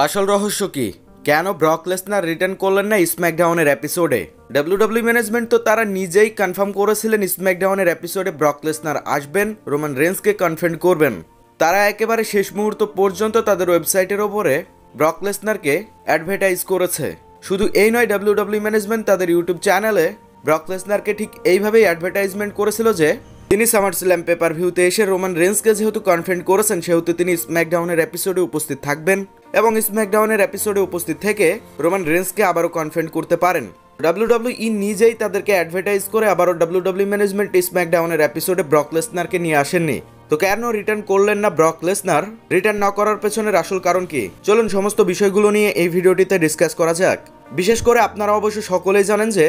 আসল রহস্য কি? কেন ব্রক লেসনার রিটার্ন করলেন না স্ম্যাকডাউনের এপিসোডে? ডাব্লিউডাব্লিউ ম্যানেজমেন্ট তো তারা নিজেই কনফার্ম করেছিলেন স্ম্যাকডাউনের এপিসোডে ব্রক লেসনার আসবেন, রোমান রেন্সকে কনফ্রন্ট করবেন। তারা একেবারে শেষ মুহূর্ত পর্যন্ত তাদের ওয়েবসাইটের ওপরে ব্রক লেসনারকে অ্যাডভার্টাইজ করেছে। শুধু এই নয়, ডাব্লিউডাব্লিউ ম্যানেজমেন্ট তাদের ইউটিউব চ্যানেলে ব্রক লেসনারকে ঠিক এইভাবেই অ্যাডভার্টাইজমেন্ট করেছিল যে তিনি সামারস্ল্যাম পেপার ভিউতে এসে রোমান রেন্সকে যেহেতু কনফ্রন্ট করেছেন, সেহেতু তিনি স্ম্যাকডাউনের এপিসোডে উপস্থিত থাকবেন এবং স্ম্যাকডাউনের এপিসোডে উপস্থিত থেকে রোমান রেন্সকে আবারও কনফ্রন্ট করতে পারেন। ডাব্লিউডাব্লিউই নিজেই তাদেরকে অ্যাডভার্টাইজ করে আবারও ডাব্লিউডাব্লিউ ম্যানেজমেন্ট স্ম্যাকডাউনের এপিসোডে ব্রক লেসনারকে নিয়ে আসেননি। তো কেন রিটার্ন করলেন না ব্রক লেসনার? রিটার্ন না করার পেছনের আসল কারণ কি? চলুন সমস্ত বিষয়গুলো নিয়ে এই ভিডিওটিতে ডিসকাস করা যাক। বিশেষ করে আপনারা অবশ্য সকলেই জানেন যে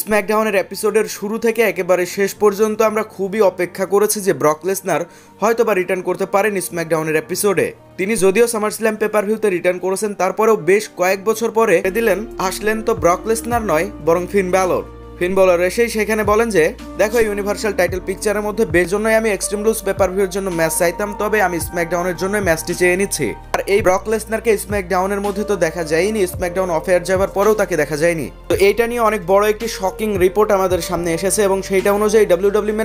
স্ম্যাকডাউনের এপিসোডের শুরু থেকে একেবারে শেষ পর্যন্ত আমরা খুবই অপেক্ষা করেছি যে ব্রক লেসনার হয়তোবা রিটার্ন করতে পারেন স্ম্যাকডাউনের এপিসোডে। তিনি যদিও সামারস্ল্যাম পেপার ভিউতে রিটার্ন করেছেন, তারপরেও বেশ কয়েক বছর পরে দিলেন আসলেন তো ব্রক লেসনার নয়, বরং ফিন ব্যালর এসেই সেখানে বলেন যে দেখো, ইউনিভার্সাল টাইটেল পিকচারের মধ্যে বেজন্যই আমি এক্সট্রিম রুলস পেপার ভিউর জন্য ম্যাচ চাইতাম, তবে আমি স্ম্যাকডাউনের জন্য ম্যাচটি চেয়ে নিচ্ছি। আর এই ব্রক লেসনারকে স্ম্যাকডাউনের মধ্যে তো দেখা যায়নি, স্ম্যাকডাউন অফ এয়ার যাওয়ার পরেও তাকে দেখা যায়নি। তো এইটা নিয়ে অনেক বড় একটি শকিং রিপোর্ট আমাদের সামনে এসেছে এবং সেইটা অনুযায়ী ডাব্লিউডাব্লিউ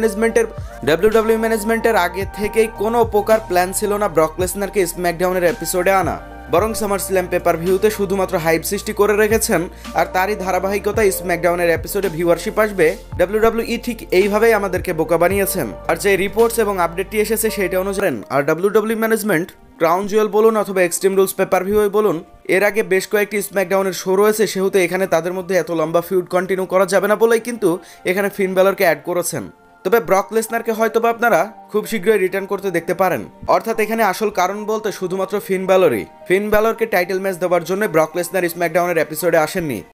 ম্যানেজমেন্টের আগে থেকেই কোনো প্রকার প্ল্যান ছিল না ব্রক লেসনারকে স্ম্যাকডাউনের এপিসোডে আনা, বরং সামারস্ল্যাম পেপার ভিউতে শুধুমাত্র হাইপ সৃষ্টি করে রেখেছেন। আর তারই ধারাবাহিকতায় স্ম্যাকডাউনের এপিসোডে ভিউয়ারশিপ আসবে, ডাব্লিউডাব্লিউই ঠিক এইভাবেই আমাদেরকে বোকা বানিয়েছেন। আর যে রিপোর্টস এবং আপডেটটি এসেছে সেটা অনুযায়ী আর ডাব্লিউডাব্লিউ ম্যানেজমেন্ট ক্রাউন জুয়েল বলুন অথবা এক্সট্রিম রুলস পেপার ভিউই বলুন, এর আগে বেশ কয়েকটি স্ম্যাকডাউনের শো রয়েছে, সেহেতু এখানে তাদের মধ্যে এত লম্বা ফিউড কন্টিনিউ করা যাবে না বলেই কিন্তু এখানে ফিন ব্যালরকে অ্যাড করেছেন। তবে ব্রক লেসনারকে হয়তোবা আপনারা খুব শীঘ্রই রিটার্ন করতে দেখতে পারেন। অর্থাৎ এখানে আসল কারণ বলতে শুধুমাত্র ফিন ব্যালরকে টাইটেল ম্যাচ দেওয়ার জন্য ব্রক লেসনার স্ম্যাকডাউনের এপিসোডে আসেননি।